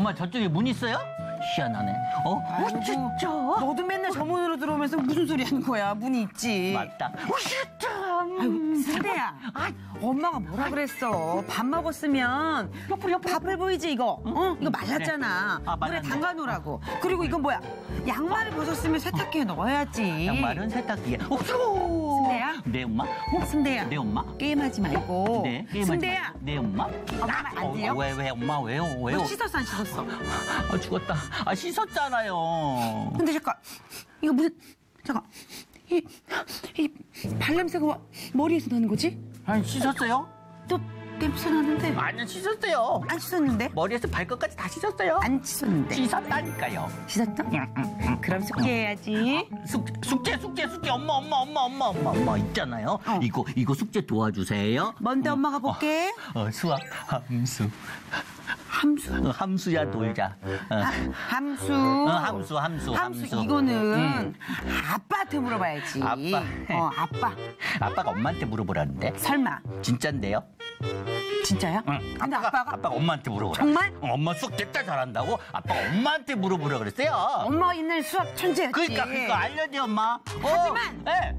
엄마 저쪽에 문 있어요? 희한하네. 진짜? 너도 맨날 저 문으로 들어오면서 무슨 소리 하는 거야? 문이 있지. 맞다. 아유, 승대야. 엄마가 뭐라 그랬어? 밥 먹었으면 밥을 보이지 이거. 이거 말랐잖아. 네. 물에 말랐네. 담가 놓으라고. 그리고 이건 뭐야? 양말을 벗었으면 세탁기에 넣어야지. 양말은 세탁기에. 승대야? 네 엄마. 승대야. 네 엄마. 게임하지 말고. 네. 승대야. 네 엄마. 엄마 안 돼요? 왜 엄마 왜요? 너 씻었어 안 씻었어? 죽었다. 씻었잖아요. 근데 잠깐 이거 무슨 잠깐 이 발냄새가 머리에서 나는 거지? 아니 씻었어요? 또 냄새 나는데 아니 씻었어요. 안 씻었는데? 머리에서 발끝까지 다 씻었어요. 안 씻었는데? 씻었다니까요. 씻었다? 그럼 숙제해야지. 숙제 엄마 있잖아요. 이거 숙제 도와주세요. 뭔데 엄마가 볼게. 수학 함수. 함수야 놀자. 함수. 함수. 이거는 아빠한테 물어봐야지. 아빠. 아빠가 엄마한테 물어보라는데. 설마 진짠데요? 진짜야? 근데 아빠가 엄마한테 물어보라. 정말? 엄마 수학 됐다 잘한다고 아빠가 엄마한테 물어보라 그랬어요. 엄마 있는 수학 천재였지. 그러니까 알려줘 엄마. 하지만 네.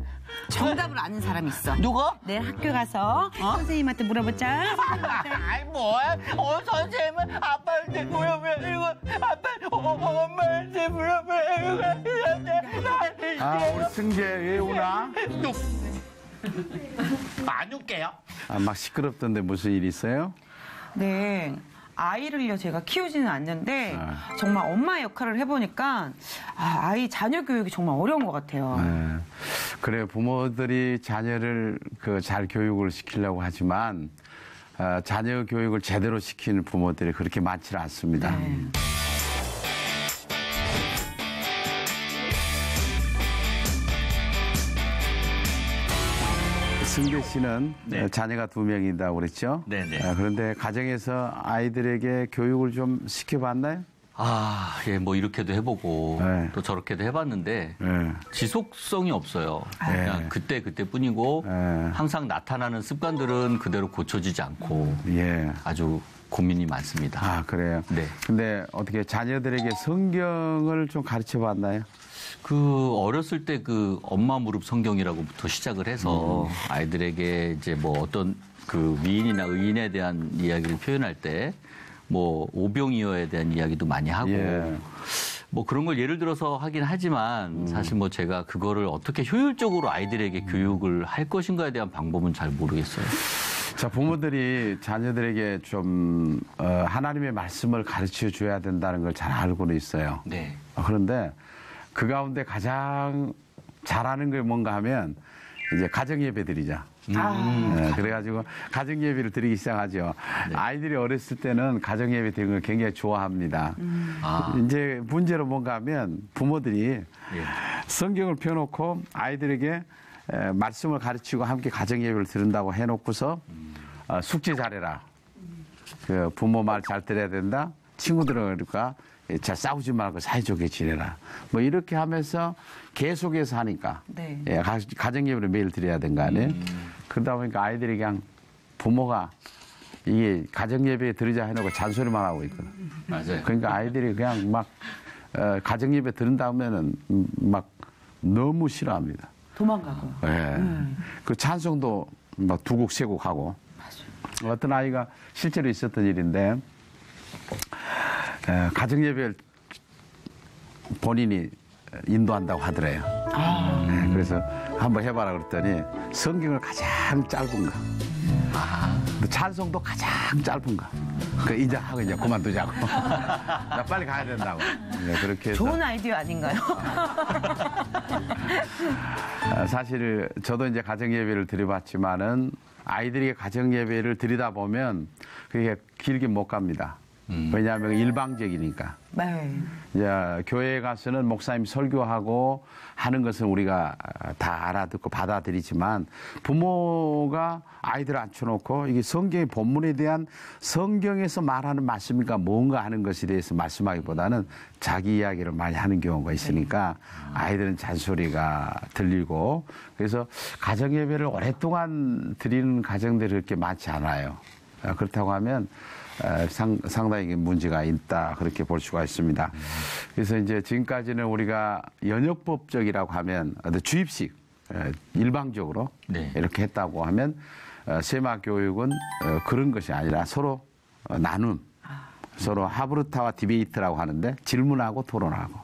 정답을 아는 사람이 있어. 누가? 내일 학교 가서 선생님한테 물어보자. 아이 뭐야? 선생님은 아빠한테 물어보라 그리고 아빠 엄마한테 물어보라 그리고 우리 승재 왜 우나? 안 울게요. 막 시끄럽던데 무슨 일 있어요? 네. 아이를요 제가 키우지는 않는데 정말 엄마 역할을 해보니까 아이 자녀 교육이 정말 어려운 것 같아요. 네. 그래요. 부모들이 자녀를 잘 교육을 시키려고 하지만 자녀 교육을 제대로 시키는 부모들이 그렇게 많지는 않습니다. 네. 승재 씨는 네. 자녀가 2명이다 그랬죠? 네네. 그런데 가정에서 아이들에게 교육을 좀 시켜봤나요? 뭐 이렇게도 해보고 네. 또 저렇게도 해봤는데 네. 지속성이 없어요. 그냥 그때뿐이고 네. 항상 나타나는 습관들은 그대로 고쳐지지 않고 예. 아주 고민이 많습니다. 그래요? 네. 근데 어떻게 자녀들에게 성경을 좀 가르쳐 봤나요? 어렸을 때 엄마 무릎 성경이라고부터 시작을 해서 아이들에게 이제 뭐 어떤 미인이나 의인에 대한 이야기를 표현할 때 뭐 오병이어에 대한 이야기도 많이 하고 예. 뭐 그런 걸 예를 들어서 하긴 하지만 사실 뭐 제가 그거를 어떻게 효율적으로 아이들에게 교육을 할 것인가에 대한 방법은 잘 모르겠어요. 자, 부모들이 자녀들에게 좀 하나님의 말씀을 가르쳐 줘야 된다는 걸 잘 알고는 있어요. 네. 그런데 그 가운데 가장 잘하는 게 뭔가 하면 이제 가정예배 드리자. 그래가지고 가정예배를 드리기 시작하죠. 네. 아이들이 어렸을 때는 가정예배 드리는 걸 굉장히 좋아합니다. 이제 문제로 뭔가 하면 부모들이 성경을 펴놓고 아이들에게 말씀을 가르치고 함께 가정예배를 드린다고 해놓고서 숙제 잘해라. 부모 말 잘 들어야 된다. 친구들과 잘 싸우지 말고 사이좋게 지내라. 뭐 이렇게 하면서 계속해서 하니까 네. 가정예배를 매일 드려야 된 거 아니에요? 그러다 보니까 아이들이 그냥 부모가 이게 가정예배에 드리자 해놓고 잔소리만 하고 있거든. 맞아요. 그러니까 아이들이 그냥 막 가정예배 들은다 하면은 막 너무 싫어합니다. 도망가고. 그 찬송도 막 2곡, 3곡 하고. 어떤 아이가 실제로 있었던 일인데 가정예배를 본인이 인도한다고 하더래요. 그래서 한번 해봐라 그랬더니 성경을 가장 짧은 거. 찬송도 가장 짧은 거. 이제 하고 이제 그만두자고. 나 빨리 가야 된다고. 그렇게 해서. 좋은 아이디어 아닌가요? 사실 저도 이제 가정예배를 드려봤지만은 아이들에게 가정예배를 드리다 보면 그게 길게 못 갑니다. 왜냐하면 일방적이니까. 네. 이제 교회에 가서는 목사님 설교하고 하는 것은 우리가 다 알아듣고 받아들이지만 부모가 아이들을 앉혀놓고 이게 성경의 본문에 대한 성경에서 말하는 말씀이니까 뭔가 하는 것에 대해서 말씀하기보다는 자기 이야기를 많이 하는 경우가 있으니까 아이들은 잔소리가 들리고 그래서 가정예배를 오랫동안 드리는 가정들이 그렇게 많지 않아요. 그렇다고 하면 상당히 문제가 있다 그렇게 볼 수가 있습니다. 그래서 이제 지금까지는 우리가 연역법적이라고 하면 주입식 일방적으로 네. 이렇게 했다고 하면 세마 교육은 그런 것이 아니라 서로 나눔, 서로 하브르타와 디베이트라고 하는데 질문하고 토론하고.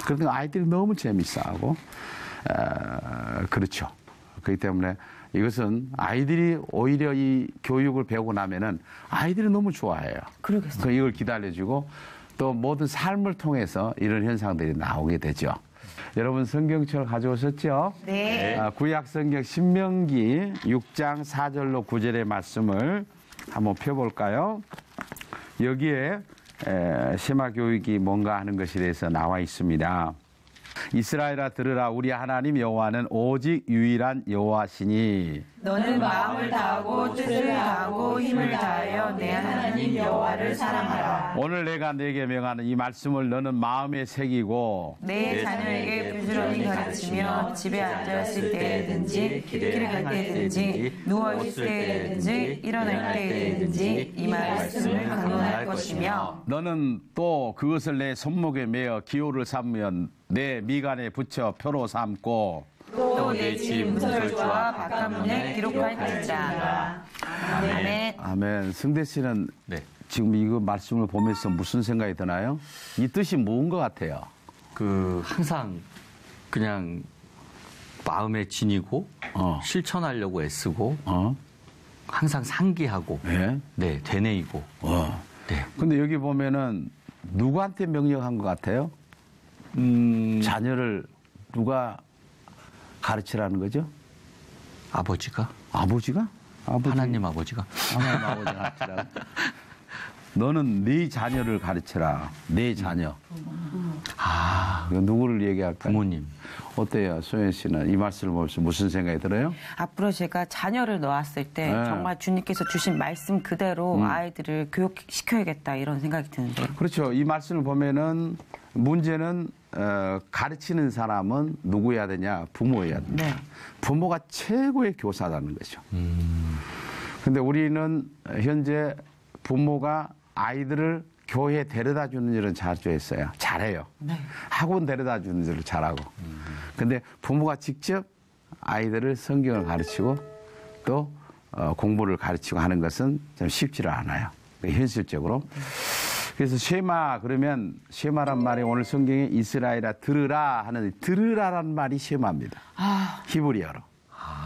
그러니까 아이들이 너무 재밌어하고 그렇죠. 그렇기 때문에 이것은 아이들이 오히려 이 교육을 배우고 나면은 아이들이 너무 좋아해요. 그러겠어요. 그래서 이걸 기다려주고 또 모든 삶을 통해서 이런 현상들이 나오게 되죠. 여러분 성경책을 가져오셨죠? 네. 구약 성경 신명기 6장 4절로 9절의 말씀을 한번 펴볼까요? 여기에 세마 교육이 뭔가 하는 것에 대해서 나와 있습니다. 이스라엘아 들으라 우리 하나님 여호와는 오직 유일한 여호와시니 너는 마음을 다하고 뜻을 다하고 힘을 다하여 내 하나님 여호와를 사랑하라. 오늘 내가 내게 명하는 이 말씀을 너는 마음에 새기고 내 자녀에게 부지런히 가르치며 집에 앉았을 때든지 길을 갈 때든지 누워있을 때든지 일어날 때든지 이 말씀을 강론할 것이며 너는 또 그것을 내 손목에 매어 기호를 삼으면 내 미간에 붙여 표로 삼고 또 내 집 문설주와 바깥문에 기록할 것이다. 아멘. 아멘. 승대 씨는 네. 지금 이거 말씀을 보면서 무슨 생각이 드나요? 이 뜻이 뭔 것 같아요? 항상 그냥 마음에 지니고 실천하려고 애쓰고 항상 상기하고 네. 되뇌이고. 네. 근데 여기 보면은 누구한테 명령한 것 같아요? 자녀를 누가 가르치라는 거죠? 아버지가? 아버지가? 하나님 아버지가? 하나님 아버지가 가르치라. 너는 네 자녀를 가르쳐라. 네 자녀. 이거 누구를 얘기할까요? 부모님. 어때요? 소연 씨는 이 말씀을 보면서 무슨 생각이 들어요? 앞으로 제가 자녀를 낳았을 때 네. 정말 주님께서 주신 말씀 그대로 아이들을 교육시켜야겠다 이런 생각이 드는데요. 그렇죠. 이 말씀을 보면은 문제는 가르치는 사람은 누구여야 되냐? 부모여야 된다. 네. 부모가 최고의 교사라는 거죠. 근데 우리는 현재 부모가 아이들을 교회에 데려다 주는 일은 잘했어요. 잘해요. 네. 학원 데려다 주는 일을 잘하고. 근데 부모가 직접 아이들을 성경을 가르치고 또 공부를 가르치고 하는 것은 좀 쉽지를 않아요. 현실적으로. 그래서 쉐마 그러면 쉐마란 말이 오늘 성경에 이스라엘아 들으라 하는 들으라란 말이 쉐마입니다. 히브리어로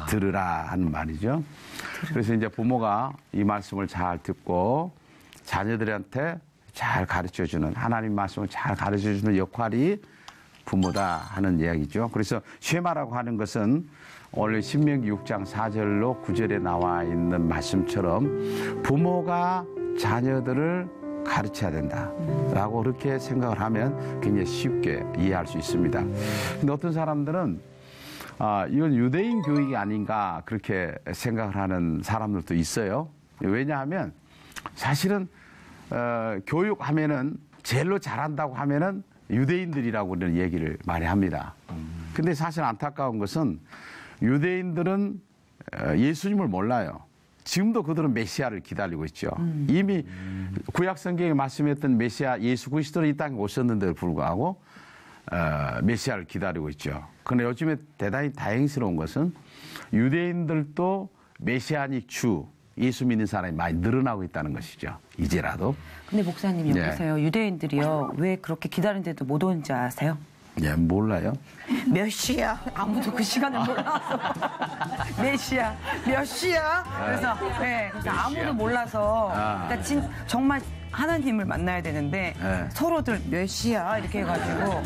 들으라 하는 말이죠. 그래서 이제 부모가 이 말씀을 잘 듣고 자녀들한테 잘 가르쳐주는 하나님 말씀을 잘 가르쳐주는 역할이 부모다 하는 이야기죠. 그래서 쉐마라고 하는 것은 오늘 신명기 6장 4절로 9절에 나와 있는 말씀처럼 부모가 자녀들을 가르쳐야 된다라고 그렇게 생각을 하면 굉장히 쉽게 이해할 수 있습니다. 근데 어떤 사람들은 이건 유대인 교육이 아닌가 그렇게 생각을 하는 사람들도 있어요. 왜냐하면 사실은 교육하면은 제일로 잘한다고 하면은 유대인들이라고는 얘기를 많이 합니다. 근데 사실 안타까운 것은 유대인들은 예수님을 몰라요. 지금도 그들은 메시아를 기다리고 있죠. 이미 구약 성경에 말씀했던 메시아 예수 그리스도는 이 땅에 오셨는데도 불구하고 메시아를 기다리고 있죠. 그런데 요즘에 대단히 다행스러운 것은 유대인들도 메시아니 주 예수 믿는 사람이 많이 늘어나고 있다는 것이죠. 이제라도. 근데 목사님 네. 여기서요. 유대인들이요. 왜 그렇게 기다리는데도 못 오는지 아세요? 예, 몰라요. 몇 시야? 아무도 그 시간을 몰라서. 몇 시야? 몇 시야? 그래서 아무도 몰라서. 그러니까 정말 하나님을 만나야 되는데 네. 서로들 몇 시야? 이렇게 해가지고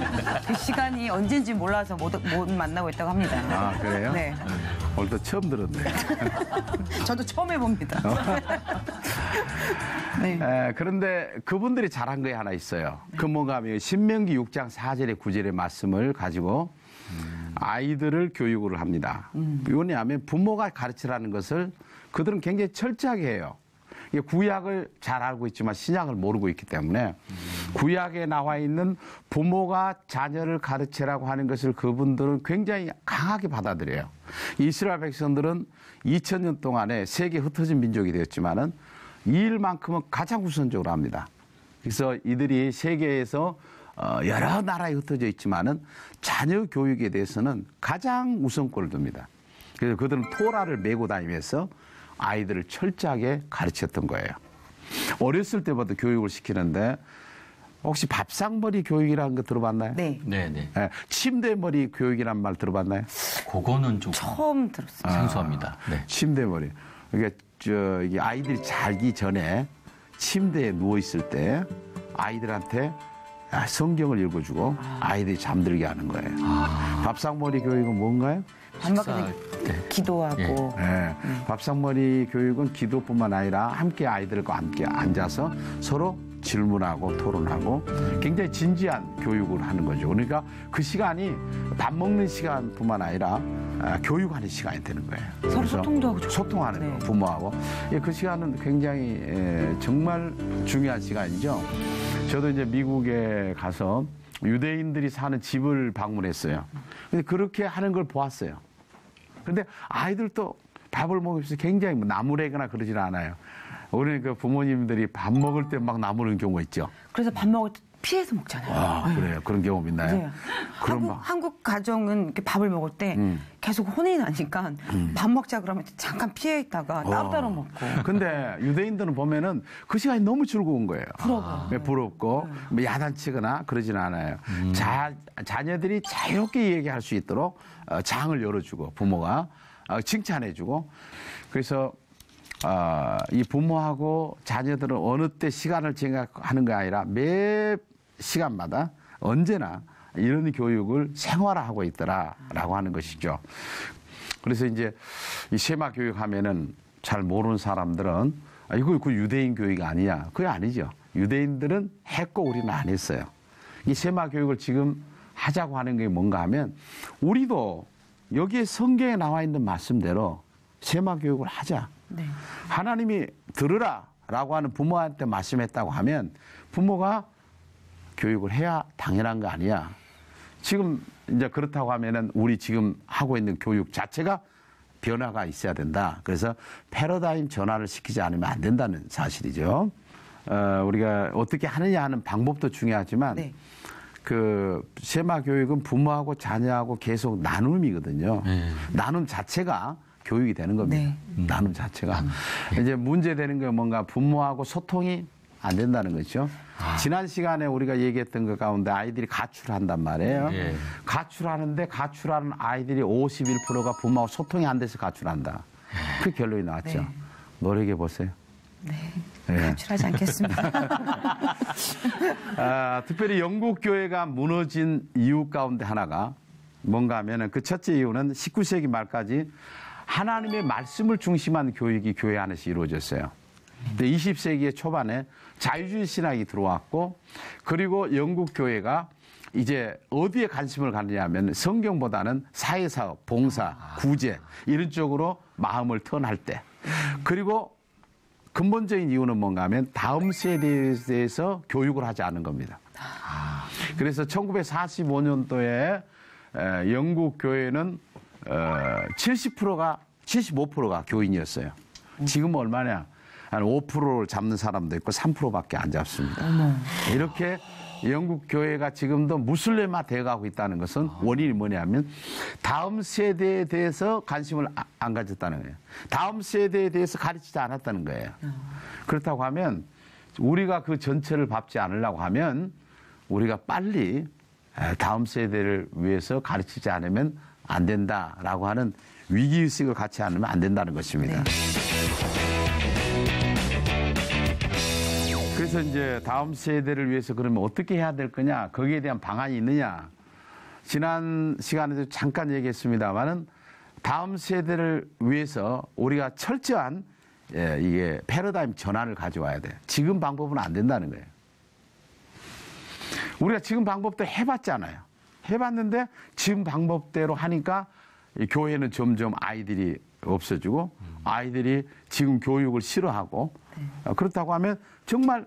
그 시간이 언젠지 몰라서 못 만나고 있다고 합니다. 아, 그래요? 네. 오늘도 처음 들었네요. 저도 처음 해봅니다. 네. 그런데 그분들이 잘한 게 하나 있어요. 그 뭔가 하면 신명기 6장 4절에 9절의 말씀을 가지고 아이들을 교육을 합니다. 왜냐하면 부모가 가르치라는 것을 그들은 굉장히 철저하게 해요. 구약을 잘 알고 있지만 신약을 모르고 있기 때문에 구약에 나와 있는 부모가 자녀를 가르치라고 하는 것을 그분들은 굉장히 강하게 받아들여요. 이스라엘 백성들은 2000년 동안에 세계에 흩어진 민족이 되었지만은 이 일만큼은 가장 우선적으로 합니다. 그래서 이들이 세계에서 여러 나라에 흩어져 있지만은 자녀 교육에 대해서는 가장 우선권을 둡니다. 그래서 그들은 토라를 메고 다니면서 아이들을 철저하게 가르쳤던 거예요. 어렸을 때부터 교육을 시키는데 혹시 밥상머리 교육이라는 거 들어봤나요? 네. 네네. 네. 침대머리 교육이란 말 들어봤나요? 그거는 좀 처음 들었어요. 생소합니다. 네. 침대머리. 그러니까 이게 아이들이 자기 전에 침대에 누워 있을 때 아이들한테 성경을 읽어주고 아이들이 잠들게 하는 거예요. 밥상머리 교육은 뭔가요? 밥 먹기 전에 기도하고. 네. 밥상머리 교육은 기도뿐만 아니라 함께 아이들과 함께 앉아서 서로 질문하고 토론하고 굉장히 진지한 교육을 하는 거죠. 그러니까 그 시간이 밥 먹는 시간뿐만 아니라 교육하는 시간이 되는 거예요. 서로 그래서 소통도 하고 소통하는 네. 거, 부모하고. 그 시간은 굉장히 정말 중요한 시간이죠. 저도 이제 미국에 가서 유대인들이 사는 집을 방문했어요. 근데 그렇게 하는 걸 보았어요. 근데 아이들도 밥을 먹으면서 굉장히 나무래거나 그러진 않아요. 우리는 그 부모님들이 밥 먹을 때 막 나무는 경우가 있죠. 그래서 밥 먹을 때 피해서 먹잖아요. 그래요. 그런 경험 있나요? 네. 그럼 한국 가정은 이렇게 밥을 먹을 때 계속 혼이 나니까 밥 먹자 그러면 잠깐 피해 있다가 따로따로 먹고. 근데 유대인들은 보면은 그 시간이 너무 즐거운 거예요. 부럽고 뭐 야단치거나 그러진 않아요. 자녀들이 자유롭게 얘기할 수 있도록 장을 열어주고 부모가 칭찬해주고 그래서 이 부모하고 자녀들은 어느 때 시간을 생각하는 게 아니라 매 시간마다 언제나 이런 교육을 생활화하고 있더라라고 하는 것이죠. 그래서 이제 이 세마 교육하면은 잘 모르는 사람들은 이거 그 유대인 교육이 아니냐? 그게 아니죠. 유대인들은 했고 우리는 안 했어요. 이 세마 교육을 지금 하자고 하는 게 뭔가 하면 우리도 여기에 성경에 나와 있는 말씀대로 세마 교육을 하자. 네. 하나님이 들으라라고 하는 부모한테 말씀했다고 하면 부모가 교육을 해야 당연한 거 아니야. 지금 이제 그렇다고 하면은 우리 지금 하고 있는 교육 자체가 변화가 있어야 된다. 그래서 패러다임 전환을 시키지 않으면 안 된다는 사실이죠. 우리가 어떻게 하느냐 하는 방법도 중요하지만 네. 그 세마 교육은 부모하고 자녀하고 계속 나눔이거든요. 나눔 자체가 교육이 되는 겁니다. 네. 나눔 자체가. 이제 문제되는 게 뭔가 부모하고 소통이 안 된다는 거죠. 지난 시간에 우리가 얘기했던 것 가운데 아이들이 가출을 한단 말이에요. 예. 가출하는데 가출하는 아이들이 51%가 부모하고 소통이 안 돼서 가출한다. 그 결론이 나왔죠. 네. 노력해 보세요. 네. 네. 가출하지 않겠습니다. 특별히 영국 교회가 무너진 이유 가운데 하나가 뭔가 하면은 그 첫째 이유는 19세기 말까지 하나님의 말씀을 중심한 교육이 교회 안에서 이루어졌어요. 근데 20세기의 초반에 자유주의 신학이 들어왔고 그리고 영국 교회가 이제 어디에 관심을 갖느냐면 성경보다는 사회사업, 봉사, 구제 이런 쪽으로 마음을 턴할 때 그리고 근본적인 이유는 뭔가 하면 다음 세대에 대해서 교육을 하지 않은 겁니다. 그래서 1945년도에 영국 교회는 75%가 교인이었어요. 지금 얼마냐? 한 5%를 잡는 사람도 있고 3%밖에 안 잡습니다. 이렇게 영국 교회가 지금도 무슬림화 되어가고 있다는 것은 원인이 뭐냐면 다음 세대에 대해서 관심을 안 가졌다는 거예요. 다음 세대에 대해서 가르치지 않았다는 거예요. 그렇다고 하면 우리가 그 전체를 밟지 않으려고 하면 우리가 빨리 다음 세대를 위해서 가르치지 않으면 안 된다라고 하는 위기의식을 갖지 않으면 안 된다는 것입니다. 네. 그래서 이제 다음 세대를 위해서 그러면 어떻게 해야 될 거냐, 거기에 대한 방안이 있느냐. 지난 시간에도 잠깐 얘기했습니다만은 다음 세대를 위해서 우리가 철저한 이게 패러다임 전환을 가져와야 돼. 지금 방법은 안 된다는 거예요. 우리가 지금 방법도 해봤잖아요. 해봤는데 지금 방법대로 하니까 교회는 점점 아이들이 없어지고 아이들이 지금 교육을 싫어하고 그렇다고 하면 정말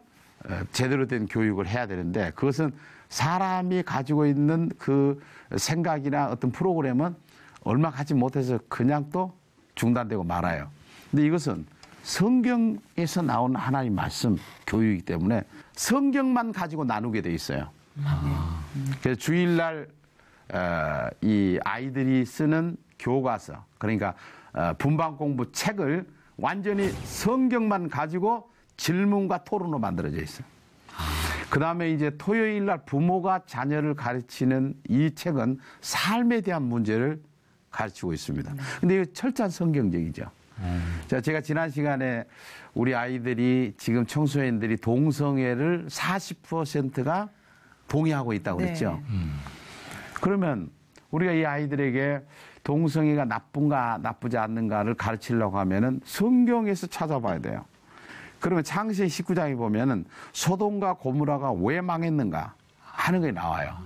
제대로 된 교육을 해야 되는데 그것은 사람이 가지고 있는 그 생각이나 어떤 프로그램은 얼마 가지 못해서 그냥 또 중단되고 말아요. 근데 이것은 성경에서 나온 하나님 말씀 교육이기 때문에 성경만 가지고 나누게 돼 있어요. 그래서 주일날 이 아이들이 쓰는 교과서, 그러니까 분방 공부 책을 완전히 성경만 가지고 질문과 토론으로 만들어져 있어요. 그 다음에 이제 토요일 날 부모가 자녀를 가르치는 이 책은 삶에 대한 문제를 가르치고 있습니다. 근데 이거 철저한 성경적이죠. 자, 제가 지난 시간에 우리 아이들이 지금 청소년들이 동성애를 40%가 동의하고 있다고 그랬죠. 그러면 우리가 이 아이들에게 동성애가 나쁜가 나쁘지 않는가를 가르치려고 하면은 성경에서 찾아봐야 돼요. 그러면 창세기 19장에 보면은 소돔과 고모라가 왜 망했는가 하는 게 나와요.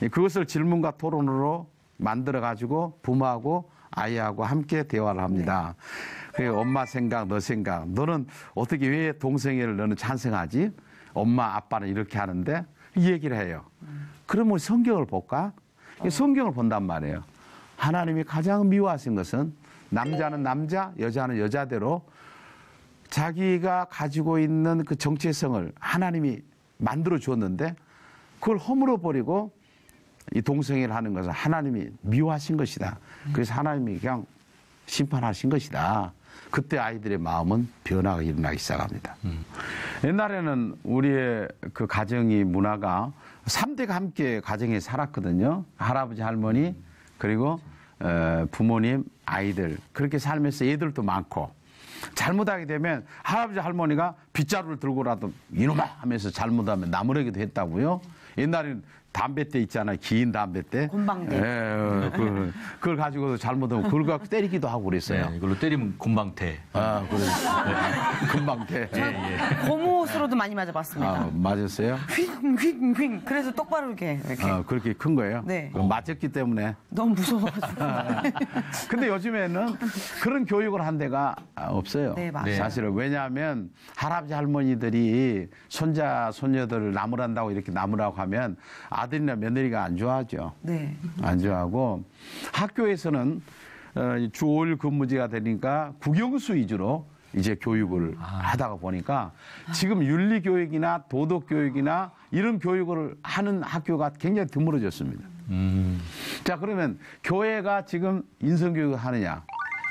그것을 질문과 토론으로 만들어 가지고 부모하고 아이하고 함께 대화를 합니다. 그 엄마 생각, 너 생각, 너는 어떻게 왜 동성애를 너는 찬성하지? 엄마, 아빠는 이렇게 하는데 이 얘기를 해요. 그러면 성경을 볼까? 성경을 본단 말이에요. 하나님이 가장 미워하신 것은 남자는 남자, 여자는 여자대로 자기가 가지고 있는 그 정체성을 하나님이 만들어 주었는데 그걸 허물어 버리고 이 동성애를 하는 것은 하나님이 미워하신 것이다. 그래서 하나님이 그냥 심판하신 것이다. 그때 아이들의 마음은 변화가 일어나기 시작합니다. 옛날에는 우리의 그 가정이 문화가 3대가 함께 가정에 살았거든요. 할아버지, 할머니, 그리고 부모님, 아이들. 그렇게 살면서 애들도 많고. 잘못하게 되면 할아버지, 할머니가 빗자루를 들고라도 이놈아 하면서 잘못하면 나무라기도 했다고요. 옛날에는 담뱃대 있잖아요. 긴 담뱃대. 곤방대. 그걸 가지고도 잘못하면 그걸 갖고 때리기도 하고 그랬어요. 네, 이걸로 때리면 곤방태. 아, 그래. 금방태. 고무수로도 많이 맞아봤습니다. 아, 맞았어요? 휙. 그래서 똑바로 이렇게. 그렇게 큰 거예요? 네. 맞았기 때문에. 너무 무서워가지고. 근데 요즘에는 그런 교육을 한 데가 없어요. 네, 맞아요. 사실은. 왜냐하면 할아버지, 할머니들이 손자, 손녀들을 나무란다고 이렇게 나무라고 하면 아들이나 며느리가 안 좋아하죠. 네. 안 좋아하고 학교에서는 주 5일 근무제가 되니까 국영수 위주로 이제 교육을 하다가 보니까 지금 윤리교육이나 도덕교육이나 이런 교육을 하는 학교가 굉장히 드물어졌습니다. 자, 그러면 교회가 지금 인성교육을 하느냐?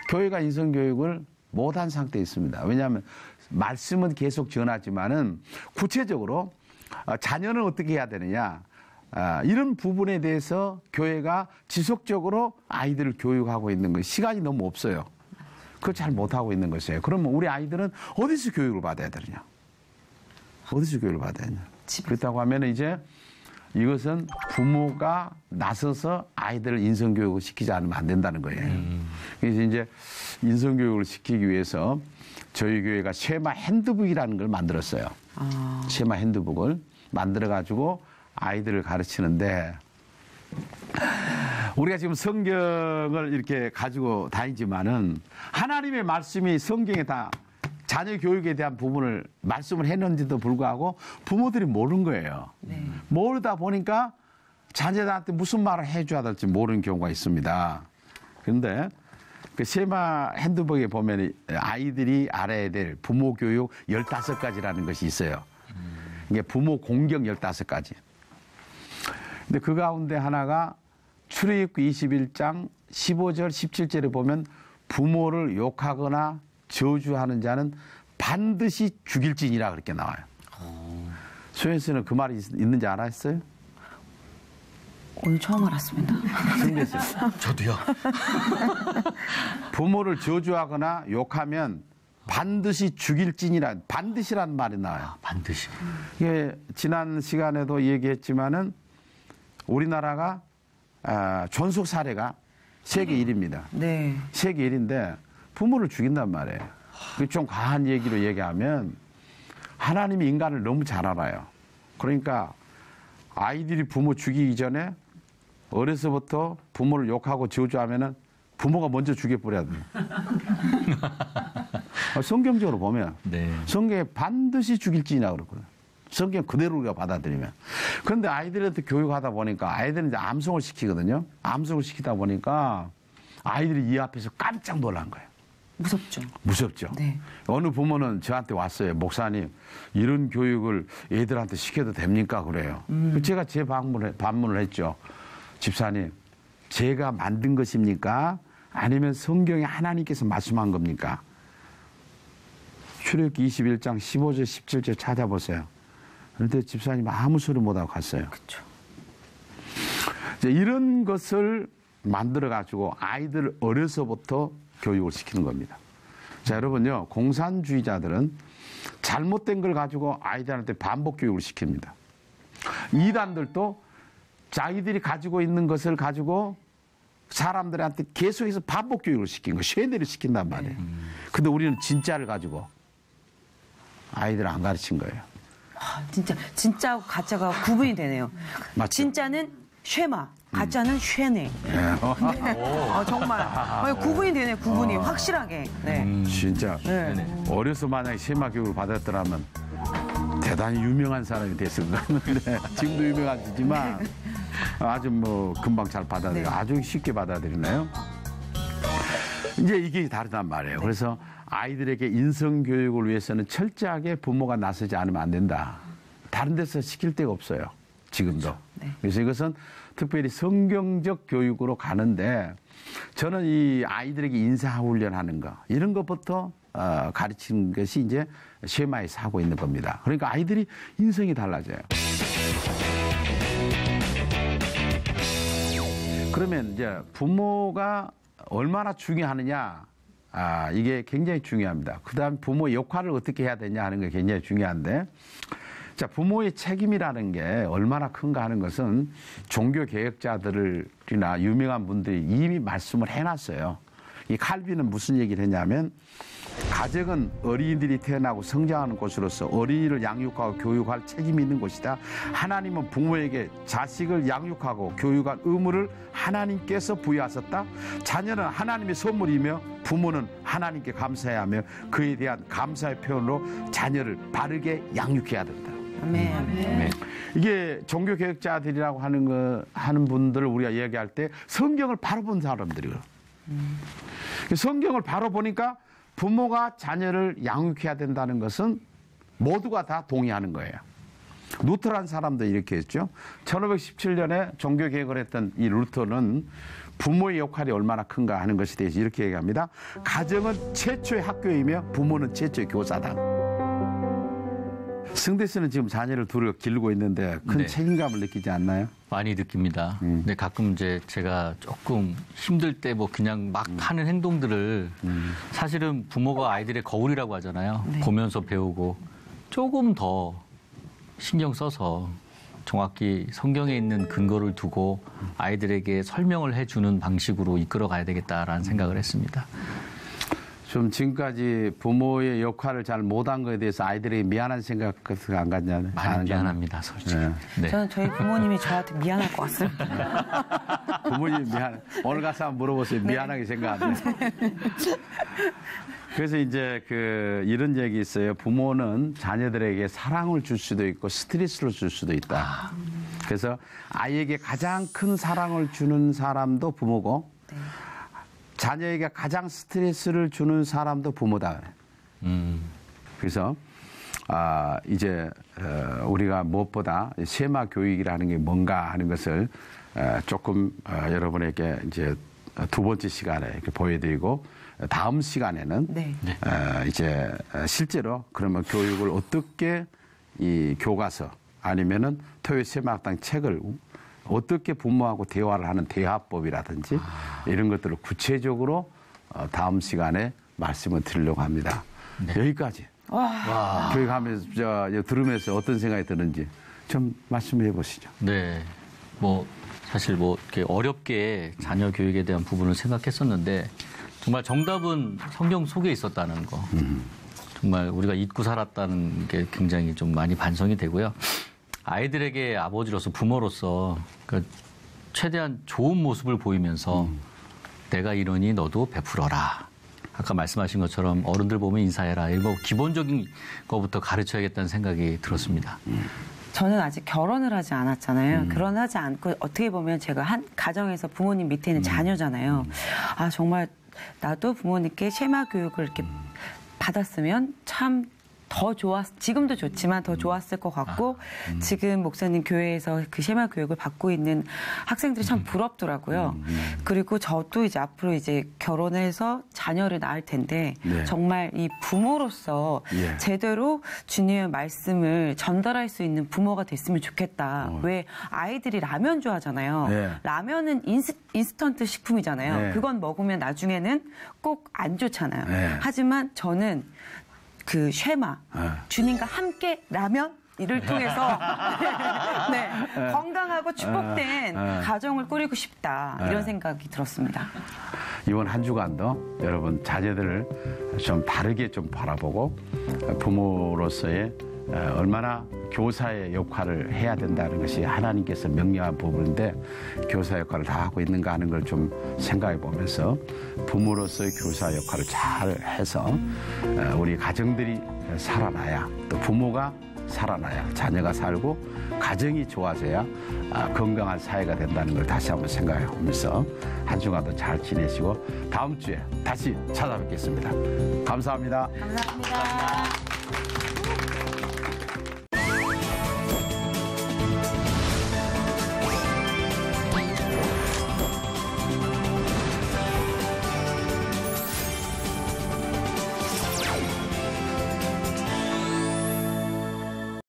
교회가 인성교육을 못한 상태에 있습니다. 왜냐하면 말씀은 계속 전하지만은 구체적으로 자녀는 어떻게 해야 되느냐? 이런 부분에 대해서 교회가 지속적으로 아이들을 교육하고 있는 것, 시간이 너무 없어요. 그걸 잘 못하고 있는 것이에요. 그러면 우리 아이들은 어디서 교육을 받아야 되느냐? 어디서 교육을 받아야 되느냐? 그렇다고 하면 이제 이것은 부모가 나서서 아이들을 인성교육을 시키지 않으면 안 된다는 거예요. 그래서 이제 인성교육을 시키기 위해서 저희 교회가 쉐마 핸드북이라는 걸 만들었어요. 쉐마 핸드북을 만들어가지고 아이들을 가르치는데 우리가 지금 성경을 이렇게 가지고 다니지만은 하나님의 말씀이 성경에 다 자녀 교육에 대한 부분을 말씀을 했는지도 불구하고 부모들이 모르는 거예요. 네. 모르다 보니까 자녀들한테 무슨 말을 해줘야 될지 모르는 경우가 있습니다. 그런데 그 쉐마 핸드북에 보면 아이들이 알아야 될 부모 교육 15가지라는 것이 있어요. 이게 부모 공경 15가지. 근데 그 가운데 하나가 출애굽기 21장 15절 17절에 보면 부모를 욕하거나 저주하는 자는 반드시 죽일지니라 그렇게 나와요. 소연 씨는 그 말이 있는지 알았어요? 오늘 처음 알았습니다. 생겼어요. 저도요. 부모를 저주하거나 욕하면 반드시 죽일지니라, 반드시라는 말이 나와요. 반드시. 이게 지난 시간에도 얘기했지만은 우리나라가 존속 사례가 세계 1위입니다. 네. 세계 1위인데 부모를 죽인단 말이에요. 좀 과한 얘기로 얘기하면 하나님이 인간을 너무 잘 알아요. 그러니까 아이들이 부모 죽이기 전에 어려서부터 부모를 욕하고 저주하면은 부모가 먼저 죽여버려야 돼요. 성경적으로 보면 성경에 반드시 죽일지니라 그러거든요. 성경 그대로 우리가 받아들이면. 그런데 아이들한테 교육하다 보니까 아이들은 이제 암송을 시키거든요. 암송을 시키다 보니까 아이들이 이 앞에서 깜짝 놀란 거예요. 무섭죠. 무섭죠. 네. 어느 부모는 저한테 왔어요. 목사님, 이런 교육을 애들한테 시켜도 됩니까? 그래요. 제가 반문을 했죠. 집사님, 제가 만든 것입니까? 아니면 성경에 하나님께서 말씀한 겁니까? 출애굽기 21장 15절 17절 찾아보세요. 그런데 집사님 아무 소리 못하고 갔어요. 그렇죠. 이런 것을 만들어가지고 아이들 어려서부터 교육을 시키는 겁니다. 자, 여러분요, 공산주의자들은 잘못된 걸 가지고 아이들한테 반복 교육을 시킵니다. 이단들도 자기들이 가지고 있는 것을 가지고 사람들한테 계속해서 반복 교육을 시킨 거, 쇠뇌를 시킨단 말이에요. 근데 우리는 진짜를 가지고 아이들을 안 가르친 거예요. 진짜하고 가짜가 구분이 되네요. 맞죠? 진짜는 쉐마, 가짜는 쉐네. 정말 구분이 되네요. 구분이 확실하게. 네. 진짜 네. 어려서 만약에 쉐마 교육을 받았더라면 대단히 유명한 사람이 됐을 것 같은데 지금도 유명하지만 아주 뭐 금방 잘 받아들여. 아주 쉽게 받아들이나요? 이제 이게 다르단 말이에요. 그래서 아이들에게 인성 교육을 위해서는 철저하게 부모가 나서지 않으면 안 된다. 다른 데서 시킬 데가 없어요. 지금도. 그래서 이것은 특별히 성경적 교육으로 가는데 저는 이 아이들에게 인사훈련하는 거 이런 것부터 가르치는 것이 이제 쉐마에서 하고 있는 겁니다. 그러니까 아이들이 인성이 달라져요. 그러면 이제 부모가 얼마나 중요하느냐, 이게 굉장히 중요합니다. 그 다음 부모의 역할을 어떻게 해야 되냐 하는 게 굉장히 중요한데, 자, 부모의 책임이라는 게 얼마나 큰가 하는 것은 종교 개혁자들이나 유명한 분들이 이미 말씀을 해놨어요. 이 칼빈은 무슨 얘기를 했냐면, 가정은 어린이들이 태어나고 성장하는 곳으로서 어린이를 양육하고 교육할 책임이 있는 곳이다. 하나님은 부모에게 자식을 양육하고 교육할 의무를 하나님께서 부여하셨다. 자녀는 하나님의 선물이며 부모는 하나님께 감사해야 하며 그에 대한 감사의 표현으로 자녀를 바르게 양육해야 된다. 아멘. 이게 종교개혁자들이라고 하는 분들을 우리가 이야기할 때 성경을 바로 본 사람들이에요. 성경을 바로 보니까 부모가 자녀를 양육해야 된다는 것은 모두가 다 동의하는 거예요. 루터라는 사람도 이렇게 했죠. 1517년에 종교개혁을 했던 이 루터는 부모의 역할이 얼마나 큰가 하는 것에 대해서 이렇게 얘기합니다. 가정은 최초의 학교이며 부모는 최초의 교사다. 승대 씨는 지금 자녀를 둘을 기르고 있는데 큰 책임감을 느끼지 않나요? 많이 느낍니다. 근데 가끔 이제 제가 조금 힘들 때 뭐 그냥 막 하는 행동들을 사실은 부모가 아이들의 거울이라고 하잖아요. 보면서 배우고 조금 더 신경 써서 정확히 성경에 있는 근거를 두고 아이들에게 설명을 해주는 방식으로 이끌어 가야 되겠다라는 생각을 했습니다. 좀 지금까지 부모의 역할을 잘 못한 거에 대해서 아이들에게 미안한 생각 안 갖냐요? 많이 미안합니다, 솔직히. 네. 저는 저희 부모님이 저한테 미안할 것 같습니다. 부모님 미안. 오늘 가서 한번 물어보세요. 미안하게 생각하네요. 그래서 이제 이런 얘기 있어요. 부모는 자녀들에게 사랑을 줄 수도 있고 스트레스를 줄 수도 있다. 그래서 아이에게 가장 큰 사랑을 주는 사람도 부모고 자녀에게 가장 스트레스를 주는 사람도 부모다. 그래서 이제 우리가 무엇보다 쉐마 교육이라는 게 뭔가 하는 것을 조금 여러분에게 이제 두 번째 시간에 이렇게 보여드리고 다음 시간에는 이제 실제로 그러면 교육을 어떻게 이 교과서 아니면은 토요 쉐마학당 책을 어떻게 부모하고 대화를 하는 대화법이라든지 이런 것들을 구체적으로 다음 시간에 말씀을 드리려고 합니다. 여기까지. 교육하면서 들으면서 어떤 생각이 드는지 좀 말씀해 보시죠. 네. 뭐 사실 뭐 이렇게 어렵게 자녀 교육에 대한 부분을 생각했었는데 정말 정답은 성경 속에 있었다는 거. 정말 우리가 잊고 살았다는 게 굉장히 좀 많이 반성이 되고요. 아이들에게 아버지로서 부모로서 최대한 좋은 모습을 보이면서 내가 이러니 너도 베풀어라. 아까 말씀하신 것처럼 어른들 보면 인사해라. 이거 기본적인 것부터 가르쳐야겠다는 생각이 들었습니다. 저는 아직 결혼을 하지 않았잖아요. 결혼하지 않고 어떻게 보면 제가 한 가정에서 부모님 밑에 있는 자녀잖아요. 정말 나도 부모님께 쉐마 교육을 이렇게 받았으면 참 더 지금도 좋지만 더 좋았을 것 같고, 지금 목사님 교회에서 그 쉐마 교육을 받고 있는 학생들이 참 부럽더라고요. 그리고 저도 이제 앞으로 이제 결혼해서 자녀를 낳을 텐데, 네. 정말 이 부모로서 예. 제대로 주님의 말씀을 전달할 수 있는 부모가 됐으면 좋겠다. 왜 아이들이 라면 좋아하잖아요. 네. 라면은 인스턴트 식품이잖아요. 네. 그건 먹으면 나중에는 꼭 안 좋잖아요. 네. 하지만 저는 그 쉐마, 주님과 함께 라면 이를 통해서 네, 건강하고 축복된 가정을 꾸리고 싶다, 이런 생각이 들었습니다. 이번 한 주간도 여러분 자녀들을 좀 바르게 좀 바라보고 부모로서의 얼마나 교사의 역할을 해야 된다는 것이 하나님께서 명령한 부분인데 교사 역할을 다 하고 있는가 하는 걸 좀 생각해 보면서 부모로서의 교사 역할을 잘 해서 우리 가정들이 살아나야, 또 부모가 살아나야 자녀가 살고 가정이 좋아져야 건강한 사회가 된다는 걸 다시 한번 생각해 보면서 한 주간도 잘 지내시고 다음 주에 다시 찾아뵙겠습니다. 감사합니다. 감사합니다.